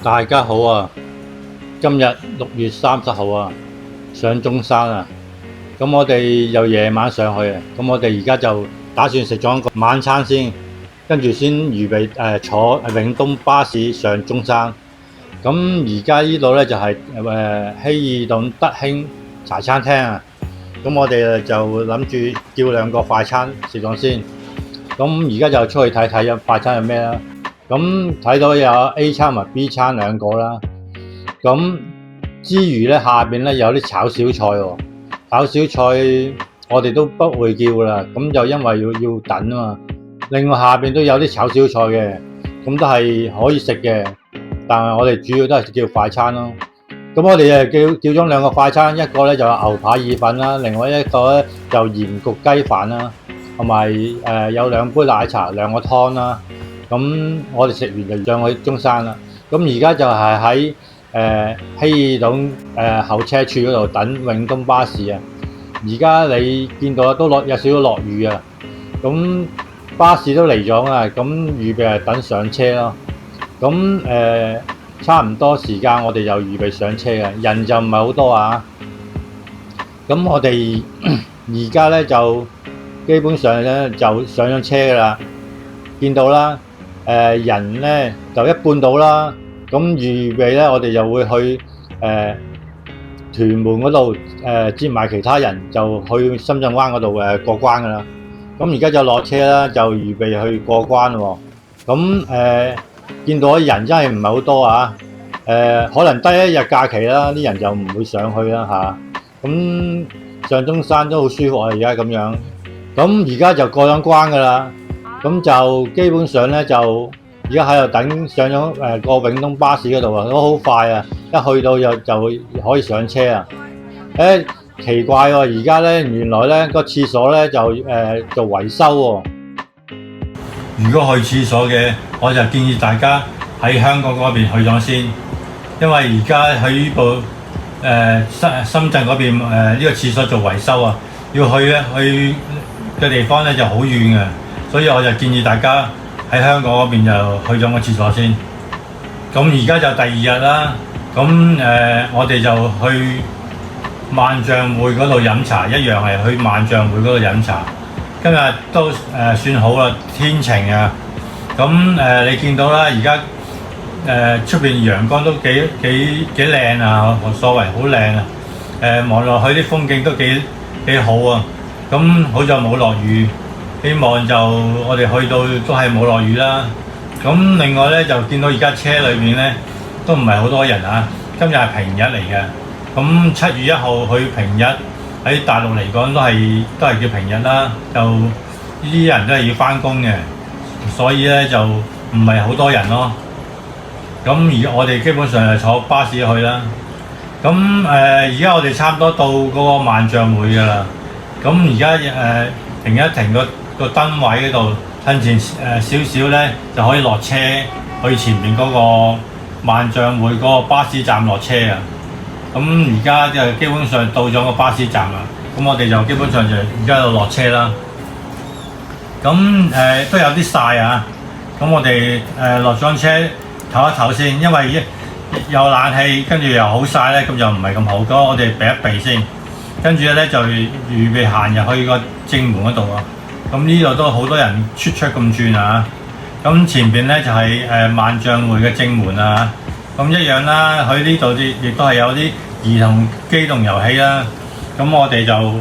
大家好啊！今日6月30號啊，上中山啊，咁我哋又夜晚上去啊，咁我哋而家就打算食咗個晚餐先，跟住先預備坐永東巴士上中山。咁而家呢度呢，就係希爾頓德興茶餐廳啊，咁我哋就諗住叫2個快餐食咗先。咁而家就出去睇睇快餐係咩啦。咁睇到有 A 餐同 B 餐2個啦。咁之餘呢，下邊呢有啲炒小菜喎。炒小菜我哋都不會叫啦，咁就因為要等啊嘛。另外下邊都有啲炒小菜嘅，咁都係可以食嘅，但係我哋主要都係叫快餐咯。咁我哋叫咗2個快餐，一個呢就牛扒意粉啦，另外一個呢就鹽焗雞飯啦，同埋有2杯奶茶、2個湯啦。咁我哋食完就上去中山啦。咁而家就係喺希爾頓候車處嗰度等永東巴士啊。而家你見到都有少少落雨啊。咁巴士都嚟咗啊，咁預備係等上車咯。咁差唔多時間我哋就預備上車嘅，人就唔係好多啊。咁我哋而家呢就基本上呢就上咗車㗎啦，見到啦。人呢就一半到啦，咁預備呢，我哋就會去屯門嗰度接埋其他人，就去深圳灣嗰度過關噶啦。咁而家就落車啦，就預備去過關喎。咁見到人真係唔係好多啊。可能得1日假期啦，啲人就唔會上去啦嚇。咁上中山都好舒服啊，而家咁樣。咁而家就過咗關噶啦。咁就基本上呢，就而家喺度等上咗個永東巴士嗰度啊，都好快啊！一去到就可以上車啊！奇怪喎，而家呢，原來呢個廁所呢就做維修喎。如果去廁所嘅，我就建議大家喺香港嗰邊去咗先，因為而家去呢部深圳嗰邊呢個廁所做維修啊，要去嘅地方呢就好遠嘅。所以我就建議大家喺香港嗰邊就去咗個廁所先。咁而家就第2日啦。咁我哋就去萬象匯嗰度飲茶，一樣係去萬象匯嗰度飲茶。今日都算好啦，天晴啊。咁你見到啦，而家出邊陽光都幾靚啊，所謂好靚啊。望落去啲風景都幾好啊。咁好在冇落雨。希望就我哋去到都係冇落雨啦。咁另外呢，就見到而家車裏面呢都唔係好多人啊。今日係平日嚟嘅。咁7月1號去平日喺大陸嚟講都係叫平日啦。就呢啲人都係要返工嘅，所以呢就唔係好多人咯。咁而我哋基本上係坐巴士去啦。咁而家我哋差唔多到嗰個萬象匯㗎啦。咁而家停一停個燈位嗰度，向前少少呢，就可以落車去前面嗰個萬象匯嗰個巴士站落車啊。咁而家就基本上到咗個巴士站啦。咁我哋就基本上就而家就落車啦。咁都有啲曬啊。咁我哋落咗車唞一唞先，因為有冷氣，跟住又好曬呢，咁就唔係咁好。咁我哋避一避先，跟住呢，就預備行入去個正門嗰度啊。咁呢度都好多人出咁轉啊。咁前邊呢，就係萬象匯嘅正門啊。咁一樣啦，佢呢度亦都係有啲兒童機動遊戲啦。咁我哋就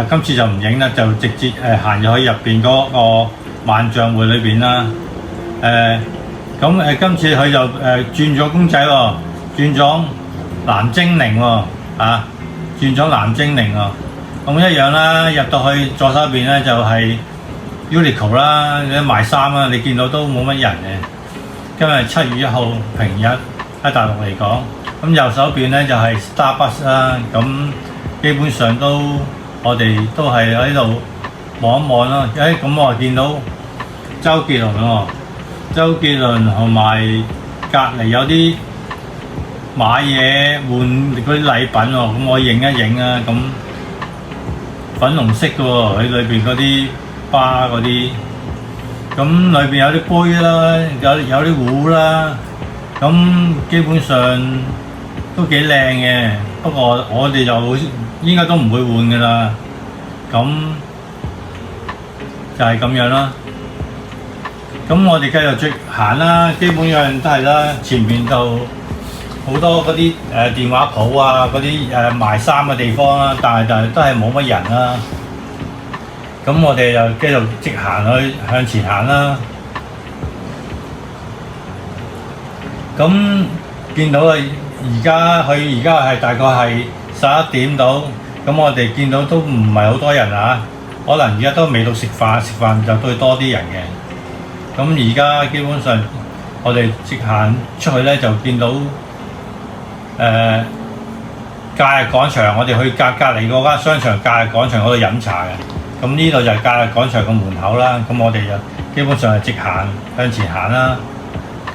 今次就唔影啦，就直接行入去入邊嗰個萬象匯裏邊啦。咁今次佢就轉咗公仔喎，轉咗藍精靈喎，轉咗藍精靈喎。咁一樣啦，入到去左手邊咧就係 Uniqlo 啦，你賣衫啦，你見到都冇乜人嘅。今日7月1號平日喺大陸嚟講，咁右手邊咧就係 Starbucks 啦。咁基本上我哋都係喺度望一望啦。咁我見到周杰倫喎，周杰倫同埋隔離有啲買嘢換嗰啲禮品喎，咁我影一影啊。咁粉紅色嘅喎，喺裏邊嗰啲花嗰啲，咁裏邊有啲杯啦，有啲壺啦，咁基本上都幾靚嘅，不過我哋就應該都唔會換㗎啦。咁就係咁樣啦。咁我哋繼續直行啦，基本上都係啦。前面就好多嗰啲電話鋪啊，嗰啲賣衫嘅地方啦，但係都係冇乜人啦。咁我哋就繼續直行去向前行啦。咁見到而家係大概係11點到，咁我哋見到都唔係好多人啊，可能而家都未到食飯就都會多啲人嘅。咁而家基本上我哋直行出去咧，就見到假日廣場，我哋去隔離嗰間商場假日廣場嗰度飲茶嘅。咁呢度就係假日廣場個門口啦。咁我哋就基本上係直行向前行啦。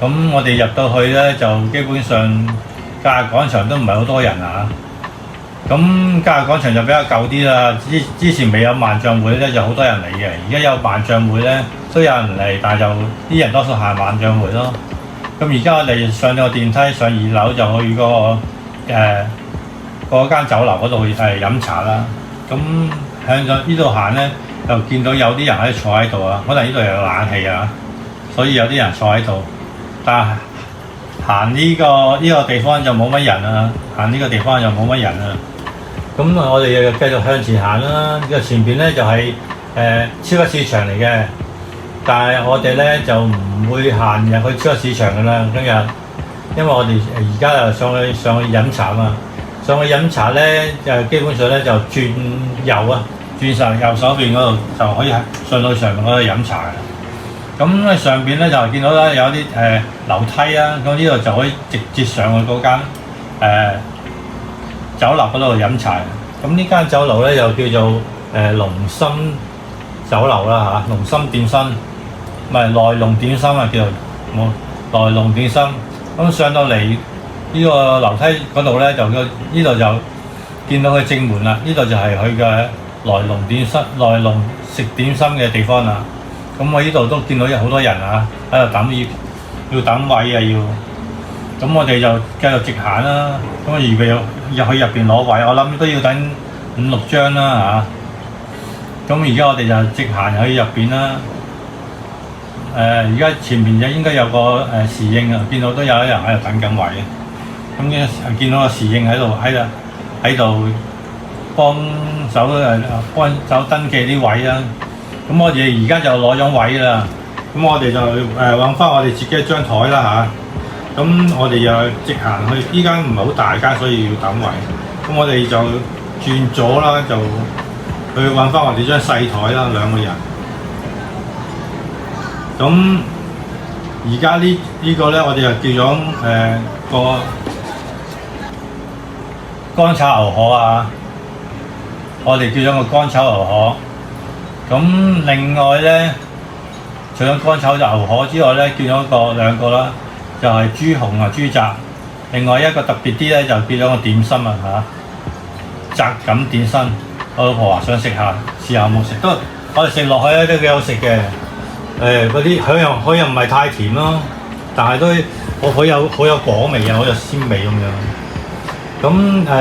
咁我哋入到去咧，就基本上假日廣場都唔係好多人啊。咁假日廣場就比較舊啲啦。之前未有萬象會咧，就好多人嚟嘅。而家有萬象會咧，都有人嚟，但係就啲人多數行萬象會咯。咁而家我哋上咗個電梯上2樓，就去嗰間酒樓嗰度飲茶啦。咁向咗呢度行咧，就見到有啲人喺度坐喺度啊。可能呢度有冷氣啊，所以有啲人坐喺度。但係行呢個地方就冇乜人啊，行呢個地方就冇乜人啊。咁我哋又繼續向前行啦。呢個前邊咧就係超級市場嚟嘅，但係我哋咧就唔會行入去超級市場㗎啦。今日因為我哋而家又上去飲茶嘛，上去飲茶咧就基本上咧就轉右上右手邊嗰度就可以上到上面嗰度飲茶嘅。咁上邊咧就見到咧有啲樓梯啊，咁呢度就可以直接上去嗰間酒樓嗰度飲茶。咁呢間酒樓咧又叫做龍心酒樓啦嚇，龍心點心，唔係來龍點心啊，叫做來龍點心。咁上到嚟呢個樓梯嗰度咧，呢度就見到佢正門啦。呢度就係佢嘅來龍食點心嘅地方啦。咁我呢度都見到有好多人啊，喺度等要等位啊要。咁我哋就繼續直行啦。咁啊預備入去入邊攞位，我諗都要等5-6張啦嚇。咁而家我哋就直行去入邊啦。而家前面就應該有個侍應啊，見到都有啲人喺度等緊位。咁見到個侍應喺度幫手登記啲位啦。咁我哋而家就攞咗位啦，咁我哋就揾翻我哋自己一張台啦嚇。咁我哋又直行去，依間唔係好大間，所以要等位。咁我哋就轉左啦，就去揾翻我哋張細台啦，2個人。咁而家呢個咧，我哋就叫咗個乾炒牛河啊，我哋叫咗個乾炒牛河。咁另外咧，除咗乾炒牛河之外咧，叫咗兩個啦，就係豬紅啊、豬雜。另外一個特別啲咧，就叫咗個點心啊雜錦點心。我老婆話想試下有冇食，都我哋食落去咧都幾好食嘅。嗰啲佢又唔係太甜咯，但係都好有果味啊，好有鮮味咁樣。咁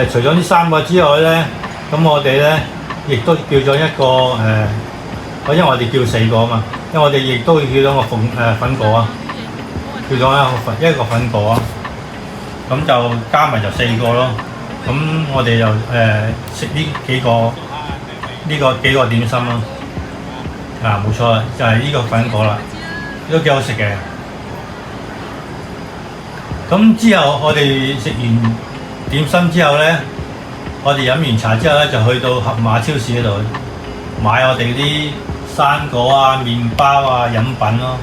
除咗呢3個之外咧，咁我哋咧亦都叫咗一個因為我哋叫4個啊嘛，因為我哋亦都叫咗個粉果啊，叫咗一個粉果啊，咁就加埋就4個咯。咁我哋就食呢幾個點心咯。冇錯啦，就係呢個粉果啦，都幾好食嘅。咁之後我哋食完點心之後咧，我哋飲完茶之後咧，就去到盒馬超市嗰度買我哋啲生果啊、麵包啊、飲品咯，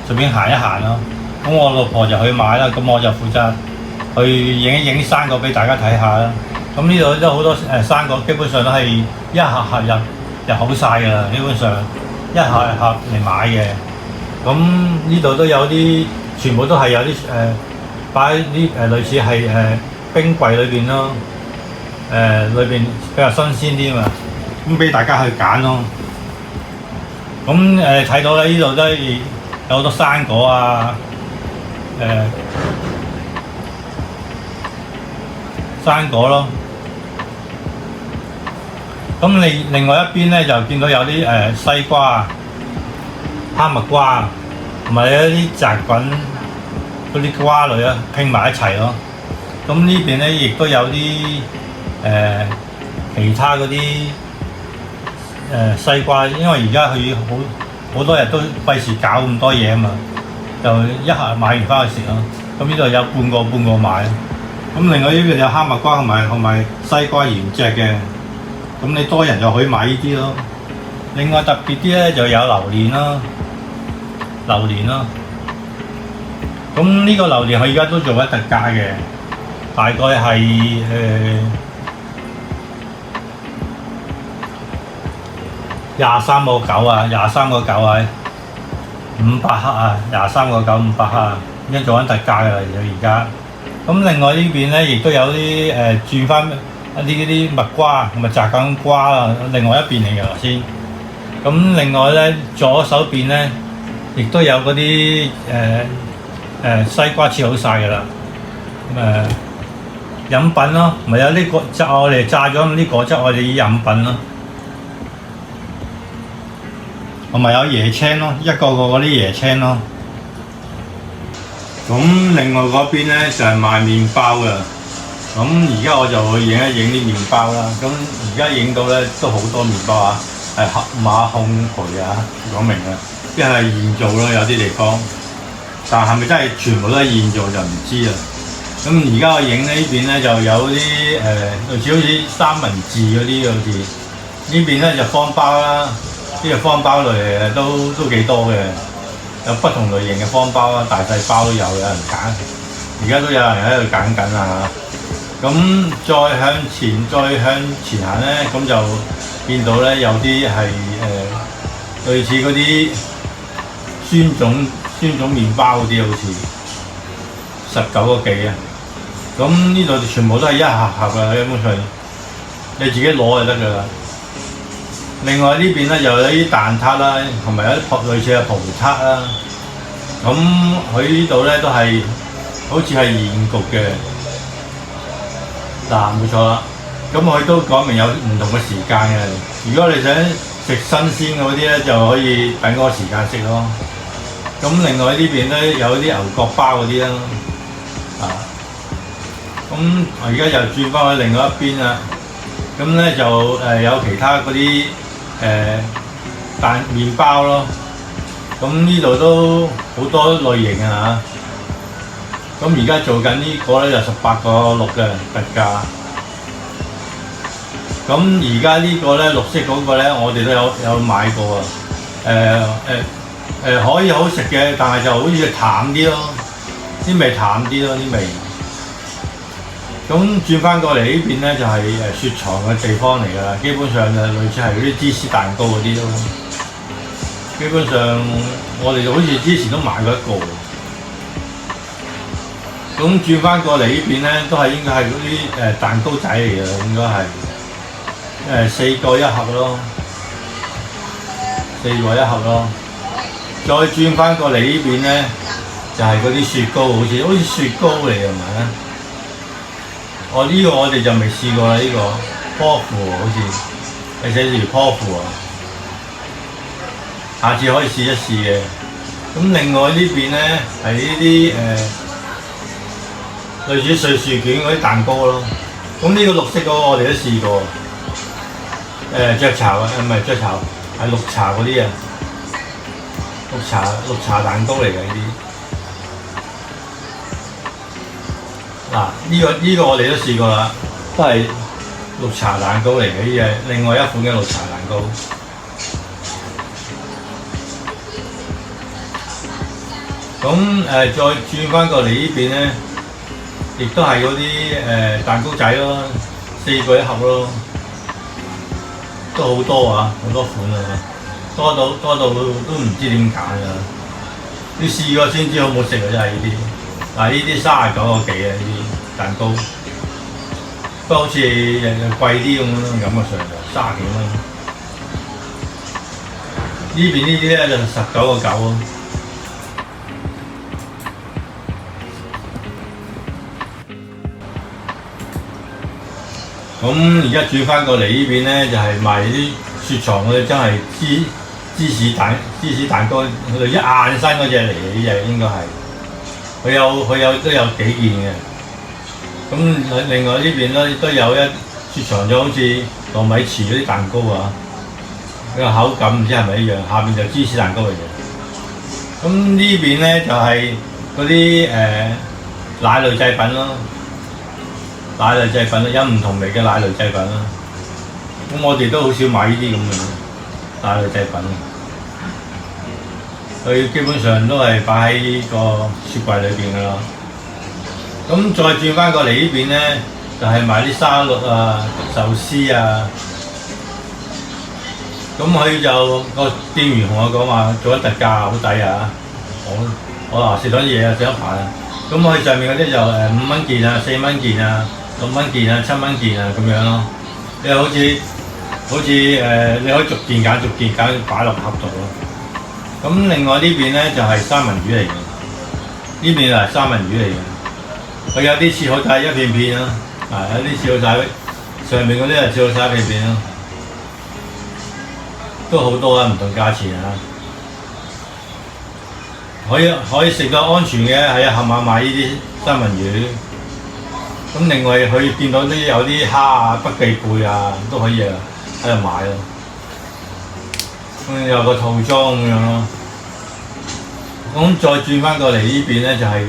順便行一行咯。咁我老婆就去買啦，咁我就負責去影一影生果俾大家睇下啦。咁呢度都好多生果，基本上都係一盒入好晒㗎啦，基本上一盒嚟買嘅。咁呢度都有啲，全部都係有啲擺喺啲類似係冰櫃裏邊咯，裏邊比較新鮮啲嘛，咁俾大家去揀咯。咁睇到咧，呢度都有好多生果啊，生果咯。咁你另外一邊咧就見到有啲西瓜、哈密瓜，同埋有啲雜菌嗰啲瓜類啊拼埋一齊咯。咁呢邊咧亦都有啲其他嗰啲西瓜，因為而家佢好多日都費事搞咁多嘢啊嘛，就一下買完翻去食咯。咁呢度有半個買。咁另外呢邊有哈密瓜同埋西瓜原隻嘅，咁你多人就可以買呢啲咯。另外特別啲咧就有榴蓮咯，咁呢個榴蓮佢而家都做緊特價嘅，大概係23.9啊，23.9係500克啊，23.9 500克啊，已經做緊特價嘅啦，而家。咁另外呢邊咧，亦都有啲轉翻一啲嗰啲蜜瓜同埋雜緊瓜啦，另外一邊嚟嘅先。咁另外咧，左手邊咧，亦都有嗰啲西瓜切好晒嘅啦。飲品咯，咪有啲果汁，我哋榨咗啲果汁，我哋啲飲品咯。同埋有椰青咯，一個嗰啲椰青咯。咁另外嗰邊咧就係賣麵包嘅。咁而家我就去影一影啲麵包啦。咁而家影到咧都好多麵包啊，係盒馬烘焙啊，講明啊，一係現做咯，有啲地方。但係咪真係全部都係現做就唔知啦。咁而家我影呢邊咧就有啲類似好似三文治嗰啲，好似呢邊咧就方包啦。呢個方包類都幾多嘅，有不同類型嘅方包啦，大細包都有人揀。而家都有人喺度揀緊啊！咁再向前行咧，咁就見到咧有啲係類似嗰啲酸種麵包嗰啲，好似19個幾啊！咁呢度全部都係一盒盒嘅，基本上你自己攞就得㗎啦。另外呢邊咧又有啲蛋撻啦，同埋有啲類似嘅葡撻啦。咁佢呢度咧都係好似係現焗嘅，嗱冇錯啦。咁佢都講明有唔同嘅時間嘅。如果你想食新鮮嗰啲咧，就可以等嗰個時間食咯。咁另外呢邊咧有啲牛角包嗰啲啦，咁我而家又轉翻去另外一邊啦。咁咧就有其他嗰啲麵包咯。咁呢度都好多類型啊嚇。咁而家做緊呢個咧就18.6嘅特價。咁而家呢個咧綠色嗰個咧，我哋都有買過啊。可以好食嘅，但係就好似淡啲咯，啲味淡啲咯啲味。咁轉翻過嚟呢邊咧就係雪藏嘅地方嚟㗎啦，基本上就類似係嗰啲芝士蛋糕嗰啲咯。基本上我哋好似之前都買過一個。咁轉翻過嚟呢邊咧都係應該係嗰啲蛋糕仔嚟㗎，應該係4個一盒咯，4個一盒咯。再轉翻過嚟呢邊咧就係嗰啲雪糕，好似雪糕嚟㗎嘛。呢個我哋就未試過啦，呢個泡芙好似係寫住泡芙啊，下次可以試一試嘅。咁另外呢邊咧係呢啲類似瑞士卷嗰啲蛋糕咯。咁呢個綠色嗰個我哋都試過，雀巢啊，唔係雀巢，係綠茶嗰啲啊，綠茶蛋糕嚟嘅呢啲。嗱，呢個我哋都試過啦，都係綠茶蛋糕嚟嘅，呢係另外一款嘅綠茶蛋糕。咁再轉翻過嚟呢邊咧，亦都係嗰啲蛋糕仔咯，4個一盒咯，都好多啊，好多款啊，多到都唔知點揀㗎。你試過先知好唔好食啊！真係呢啲。嗱，呢啲39個幾啊，呢啲蛋糕，不過好似貴啲咁樣，感覺上就30幾蚊。呢邊呢啲咧就19.9咯。咁而家轉翻過嚟呢邊咧，就係賣啲雪藏嗰啲，真係芝士蛋糕，佢哋一硬身嗰隻嚟嘅，呢隻應該係。佢都有幾件嘅。咁另外呢邊咧都有一雪藏咗好似糯米糍嗰啲蛋糕啊，個口感唔知係咪一樣，下邊就芝士蛋糕嚟嘅。咁呢邊咧就係嗰啲奶類製品咯，奶類製品有唔同味嘅奶類製品啦。咁我哋都好少買呢啲咁嘅奶類製品，佢基本上都係擺喺個雪櫃裏邊㗎啦。咁再轉翻過嚟呢邊咧，就係買啲沙律啊、壽司啊。咁佢就個店員同我講話做咗特價，好抵啊！我話食咗嘢啊，食咗飯啊。咁佢上面嗰啲就5蚊件啊、4蚊件啊、6蚊件啊、7蚊件啊咁樣咯。你好似你可以逐件揀擺落盒度咯。咁另外呢邊咧就係三文魚嚟嘅，呢邊就係三文魚嚟嘅。佢有啲切好晒一片片啦，有啲切好晒，上面嗰啲係切好晒一片片咯，都好多啊，唔同價錢啊。可以食到安全嘅，喺盒馬買呢啲三文魚。咁另外佢見到有啲蝦啊、北寄貝啊，都可以喺度買咯。咁有個套裝咁樣咯。咁再轉翻過嚟呢邊咧，就係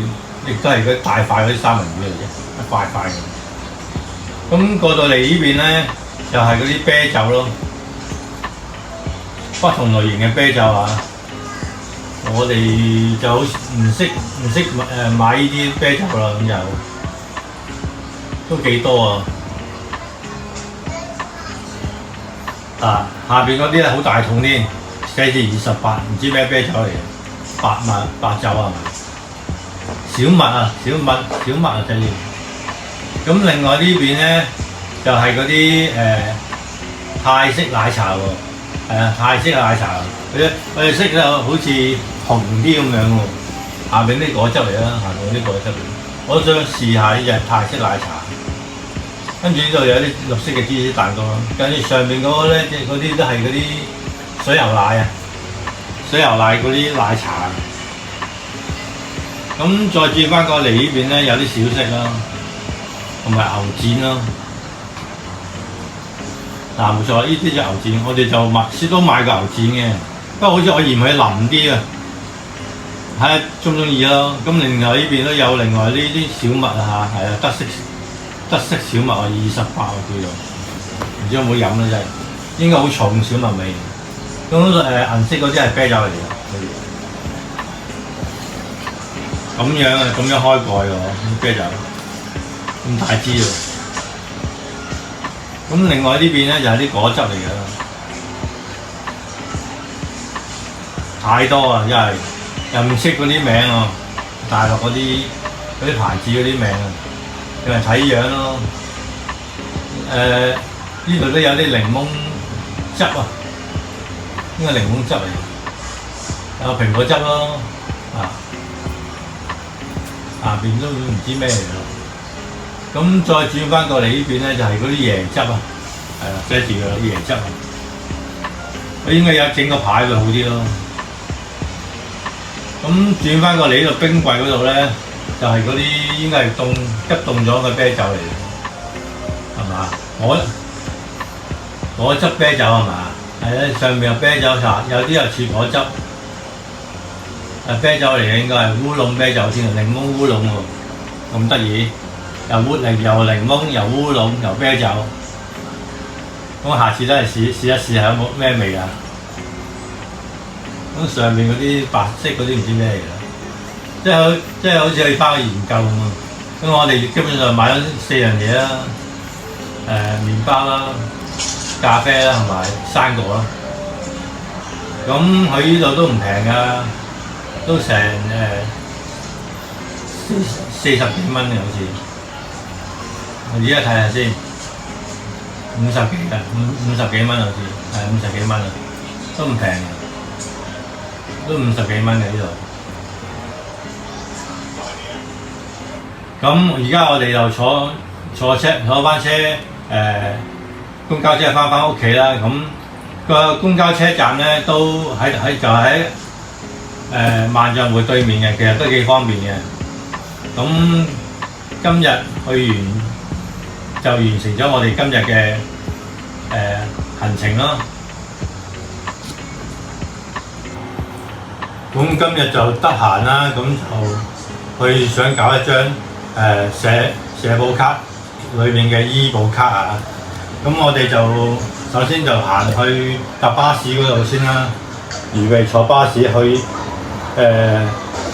亦都係嗰大塊嗰啲三文魚嚟嘅，一塊塊嘅。咁過到嚟呢邊咧，就係嗰啲啤酒咯，不同類型嘅啤酒啊。我哋就好唔識買呢啲啤酒啦，咁就都幾多啊！下邊嗰啲係好大桶添，寫住28，唔知咩啤酒嚟嘅，白酒係咪？小麥啊，就係。咁另外呢邊咧就係嗰啲泰式奶茶喎，係啊，泰式奶茶，佢哋色就好似紅啲咁樣喎，下邊啲果汁嚟啦，下邊啲果汁嚟。我想試下呢隻泰式奶茶，跟住呢度有啲綠色嘅芝士蛋糕啦，跟住上面嗰個咧，嗰啲都係嗰啲水牛奶啊，水牛奶嗰啲奶茶。咁再轉翻過嚟呢邊咧，有啲小食啦，同埋牛展咯。嗱，冇錯，呢啲就牛展，我哋就都買過牛展嘅，不過好似我嫌佢腍啲啊，睇下中唔中意咯。咁另外呢邊都有另外呢啲小麥啊嚇，係啊，德式小麥啊，28啊叫做，唔知有冇飲咧真係，應該好重小麥味。咁銀色嗰啲係啤酒嚟嘅。咁樣開蓋喎，啤酒咁大支喎。咁另外呢邊咧就係啲果汁嚟嘅，太多啊！真係又唔識嗰啲名啊，大陸嗰啲牌子嗰啲名啊，你咪睇樣咯。呢度都有啲檸檬汁啊，應該檸檬汁嚟，有蘋果汁咯，下邊都唔知咩嚟咯。咁再轉翻過嚟呢邊咧，就係嗰啲椰汁啊，係啦，寫住嘅椰汁啊。佢應該有整個牌會好啲咯。咁轉翻過嚟呢度冰櫃嗰度咧，就係嗰啲應該係急凍咗嘅啤酒嚟嘅，係嘛？果汁啤酒係嘛？係啊，上面有啤酒茶，有啲又似果汁。啤酒嚟嘅應該係烏龍啤酒先，檸檬烏龍喎，咁得意，又檸檬又烏龍又啤酒，咁下次都係試一試下有冇咩味啊？咁上面嗰啲白色嗰啲唔知咩嚟啦，即係好似去翻去研究咁啊！咁我哋基本上買咗4樣嘢啦，麵包啦、咖啡啦同埋生果啦，咁佢呢度都唔平㗎。都成40幾蚊嘅好似，我而家睇下先，50幾蚊好似，係50幾蚊啊，都唔平嘅，都50幾蚊嘅呢度。咁而家我哋就坐翻車公交車翻屋企啦。咁個公交車站咧都喺萬象匯對面嘅，其實都幾方便嘅。咁今日去完就完成咗我哋今日嘅行程咯。咁今日就得閒啦，咁就去想搞一張社保卡裏面嘅醫保卡啊。咁我哋就首先就行去搭巴士嗰度先啦，預備坐巴士去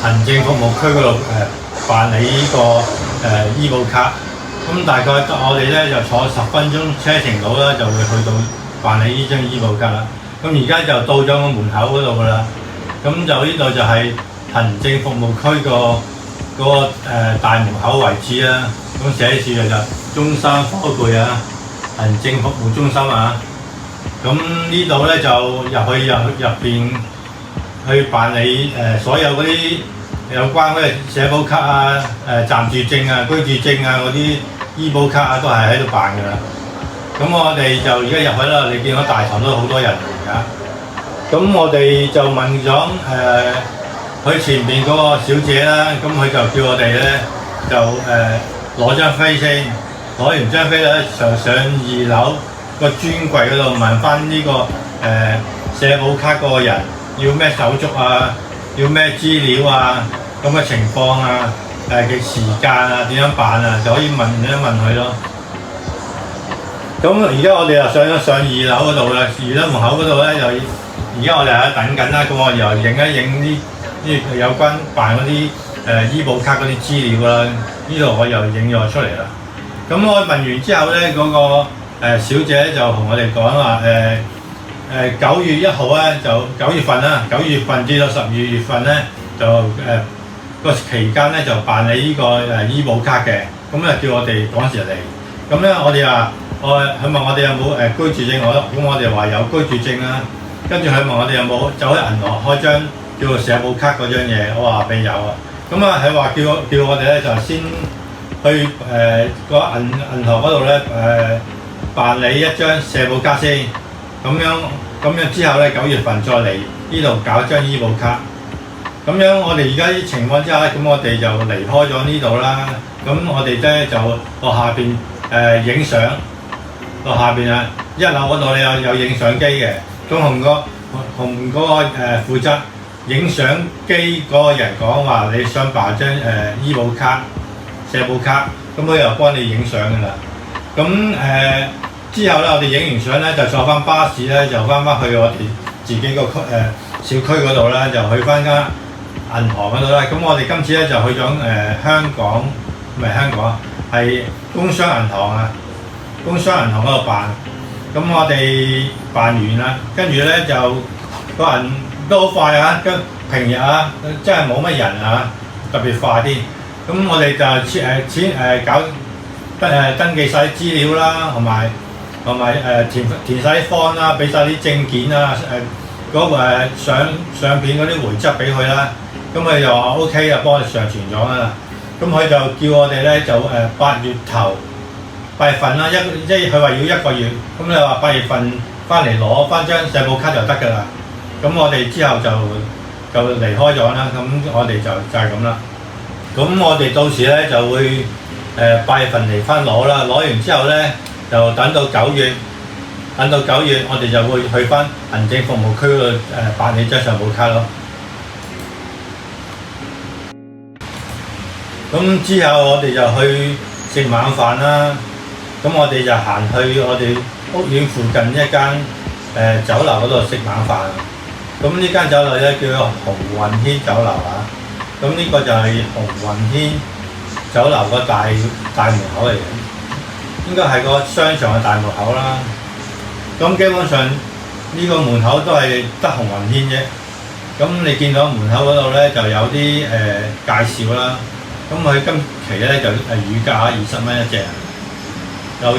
行政服務區嗰度辦理呢個醫保卡。咁大概我哋咧就坐10分鐘車程度啦，就會去到辦理呢張醫保卡啦。咁而家就到咗個門口嗰度噶啦。咁就呢度就係行政服務區嗰個大門口位置啦。咁寫住就中山科具啊，行政服務中心啊。咁呢度咧就入邊去辦理所有嗰啲有關嗰啲社保卡啊、暫住證啊、居住證啊嗰啲醫保卡啊，都係喺度辦㗎啦。咁我哋就而家入去啦，你見到大堂都好多人而家。咁我哋就問咗佢前邊嗰個小姐啦，咁佢就叫我哋咧就攞張飛先，攞完張飛咧就上2樓個專櫃嗰度問翻呢個社保卡嗰個人要咩手續啊，要咩資料啊，咁嘅情況啊，嘅時間啊，點樣辦啊，就可以問一問佢咯。咁而家我哋又上2樓嗰度啦，2樓門口嗰度咧就而家我哋喺等緊啦。咁我又影一影呢有關辦嗰啲醫保卡嗰啲資料啦。呢度我又影咗出嚟啦。咁我問完之後咧，嗰個小姐咧就同我哋講話9月1號咧就9月份啦，9月份至到12月份咧就個期間咧就辦理呢個醫保卡嘅。咁咧叫我哋嗰時嚟。咁咧我哋話佢問我哋有冇居住證，咁我哋話有居住證啦。跟住佢問我哋有冇走去銀行開張叫做社保卡嗰張嘢，我話俾有啊。咁啊佢話叫我哋咧就先去個銀行嗰度咧辦理一張社保卡先，咁樣之後咧9月份再嚟呢度搞張醫保卡。咁樣我哋而家啲情況之下，咁我哋就離開咗呢度啦。咁我哋咧就落下邊影相，落下邊啊1樓嗰度你有影相機嘅。咁同嗰個負責影相機嗰個人講話，你想辦張醫保卡、社保卡，咁佢又幫你影相㗎啦。咁之後咧，我哋影完相咧，就坐翻巴士咧，就翻去我哋自己個小區嗰度啦，就去翻間銀行嗰度啦。咁我哋今次咧就去咗香港，唔係香港啊，係工商銀行啊，工商銀行嗰度辦。咁我哋辦完啦，跟住咧就個人都好快啊，跟平日啊真係冇乜人啊，特別快啲。咁我哋就搞登記晒啲資料啦，同埋填晒啲 form 啦，俾晒啲證件啊，嗰個相片嗰啲回執俾佢啦。咁佢就話 OK 啊，幫我哋上傳咗啦。咁佢就叫我哋咧就8月頭。8月份啦，即係佢話要1個月，咁你話8月份翻嚟攞翻張社保卡就得㗎啦。咁我哋之後就離開咗啦，咁我哋就係咁啦。咁我哋到時咧就會8月份嚟翻攞啦，攞完之後咧就等到9月，我哋就會去翻行政服務區嗰度辦理張社保卡咯。咁之後我哋就去食晚飯啦。咁我哋就行去我哋屋苑附近一間酒樓嗰度食晚飯。咁呢間酒樓咧叫做鴻運軒酒樓啊。咁呢個就係鴻運軒酒樓個大門口嚟嘅，應該係個商場嘅大門口啦。咁基本上呢個門口都係得鴻運軒啫。咁你見到門口嗰度咧就有啲介紹啦。咁佢今期咧就乳價20蚊一隻。有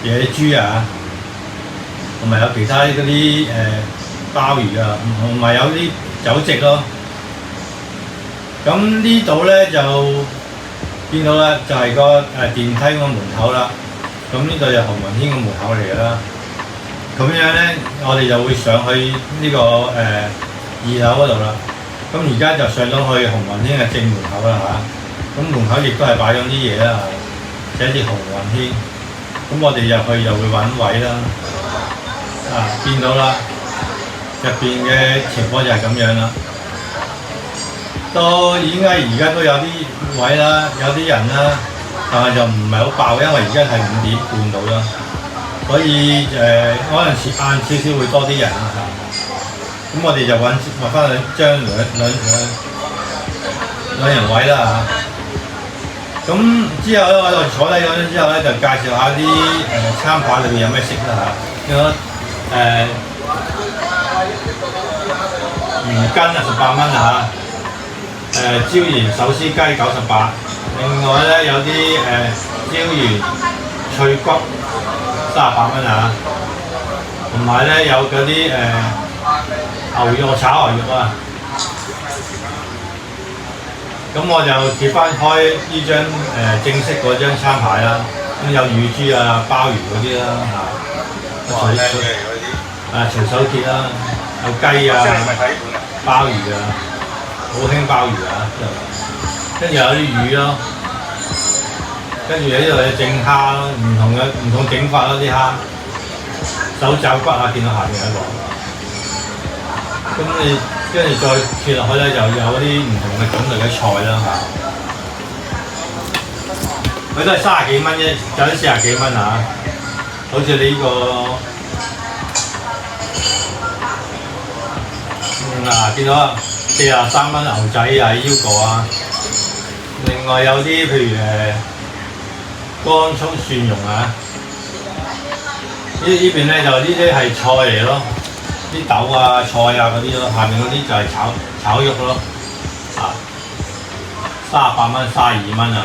野豬啊，同埋有其他嗰啲鮑魚啊，同埋有啲酒席咯。咁呢度咧就見到咧就係個電梯個門口啦。咁呢度就鴻運軒個門口嚟㗎啦。咁樣咧，我哋就會上去呢、個2樓嗰度啦。咁而家就上到去鴻運軒嘅正門口啦嚇。咁門口亦都係擺咗啲嘢啦，寫住鴻運軒。咁我哋入去就會揾位啦。見到啦，入邊嘅情況就係咁樣啦。都應該而家都有啲位啦，有啲人啦，但係就唔係好爆，因為而家係5點半到啦，所以可能晏少少會多啲人啦。咁我哋就揾翻張兩人位啦嚇。咁之後咧，我哋坐低咗之後咧，就介紹下啲餐牌裏邊有咩食啦嚇。有魚羹18蚊嚇。椒鹽手撕雞98，另外咧有啲椒鹽脆骨38蚊嚇，同埋咧有嗰啲牛肉炒牛肉啊。咁我就貼翻開呢張正式嗰張餐牌啦。咁有乳豬啊、鮑魚嗰啲啦嚇，隨手貼啦，有雞啊、鮑魚啊。好興鮑魚啊，跟住有啲魚咯，跟住呢度有整蝦咯，唔同整法咯啲蝦，手肘骨啊，見到下面有一個，咁你跟住再貼落去咧，就有啲唔同嘅種類嘅菜啦嚇，佢都係30幾蚊啫，有啲40幾蚊嚇，好似你呢個見到啊。43蚊牛仔啊、腰果啊，另外有啲譬如乾葱蒜蓉啊，呢邊咧就呢啲係菜嚟咯，啲豆啊、菜啊嗰啲咯，下面嗰啲就係炒肉咯，38蚊、32蚊啊。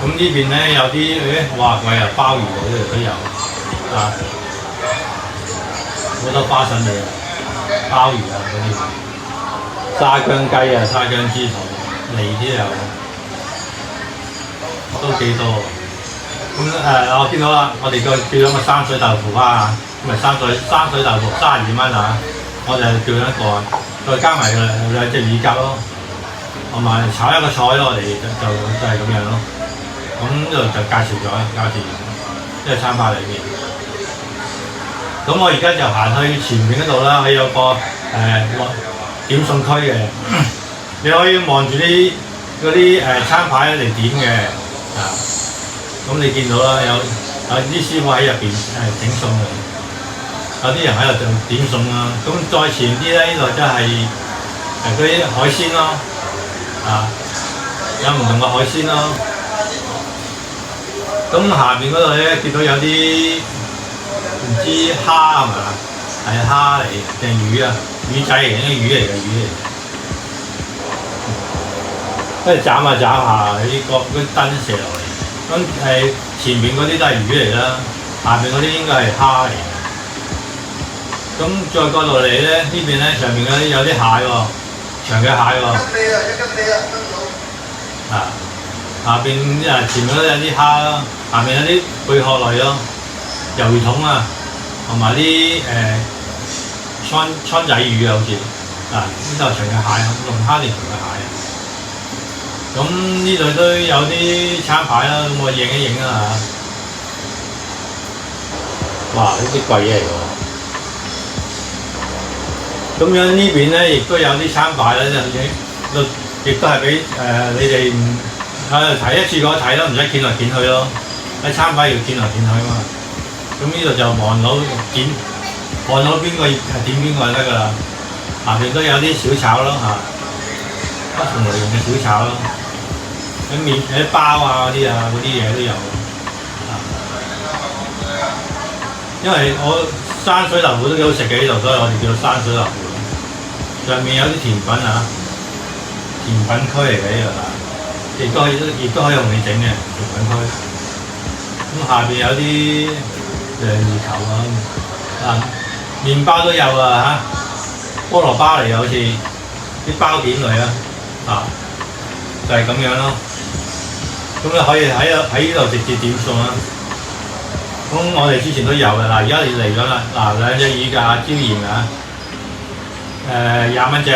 咁呢邊咧有啲哇貴啊，鮑魚嗰啲都有好多花生味啊。鮑魚啊嗰啲，沙姜雞啊、沙姜豬頭、脷啲又都幾多。咁我見到啦，我哋叫咗個山水豆腐花啊，唔係山水豆腐32蚊啊，我就叫咗一個，再加埋兩隻乳鴿咯，同埋炒一個菜咯，我哋就係咁樣咯。咁呢度就介紹咗呢個餐牌裏面。咁我而家就行去前面嗰度啦，佢有個點餸區嘅，你可以望住嗰啲餐牌嚟點嘅，咁你見到啦，有啲師傅喺入邊整餸嘅，有啲人喺度做點餸啦。咁再前啲咧，呢度真係嗰啲海鮮咯，有唔同嘅海鮮咯。咁下邊嗰度咧，見到有啲唔知蝦係咪啊？係蝦嚟定魚啊？魚仔嚟嘅，魚嚟嘅魚嚟。跟住斬下啲燈射落嚟。咁前面嗰啲都係魚嚟啦，下邊嗰啲應該係蝦嚟。咁再過落嚟咧，呢邊咧上面嗰啲有啲蟹喎，長嘅蟹喎。下邊前面嗰啲有啲蝦咯，下面有啲貝殼類咯，魷魚筒啊，同埋啲倉仔魚啊，好似呢度長嘅蟹，龍蝦定長嘅蟹啊。咁呢度都有啲餐牌啦，咁我影一影啊嚇。哇！呢啲貴嘢嚟喎。咁樣呢邊咧，亦都有啲餐牌啦，亦都係俾你哋睇一次過睇咯，唔使見來見去咯。喺餐牌要見來見去啊嘛。咁呢度就望到邊個點邊個就得㗎啦。下邊都有啲小炒咯嚇，不同類型嘅小炒咯。啲包啊嗰啲嘢都有。因為我山水豆腐都幾好食嘅呢度，所以我哋叫做山水豆腐。上面有啲甜品啊，甜品區嚟嘅呢度亦都可以用你整嘅甜品區。咁下邊有啲魚球啊，麵包都有啊嚇，菠蘿包嚟嘅好似啲包點類啊，就係咁樣咯。咁你可以喺呢度直接點餸啦。咁我哋之前都有嘅嗱，而家嚟咗啦，嗱兩隻乳鴿椒鹽啊，20蚊隻。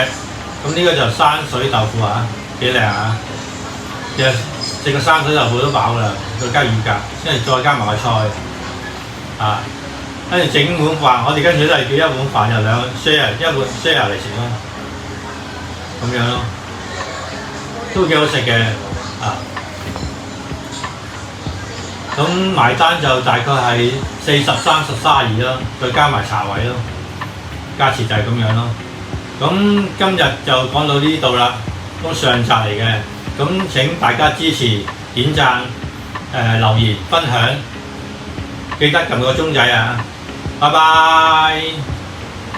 咁呢個就山水豆腐啊，幾靚啊！其實食個山水豆腐都飽㗎啦，再加乳鴿，跟住再加埋個菜啊，跟住整碗飯，我哋跟住都係叫一碗飯就兩 share 一碗 share 嚟食咯，咁樣咯，都幾好食嘅啊！咁埋單就大概係40、30、32咯，再加埋茶位咯，價錢就係咁樣咯。咁今日就講到呢度啦，都上集嚟嘅。咁請大家支持、點讚、留言、分享，記得撳個鐘仔啊！拜拜。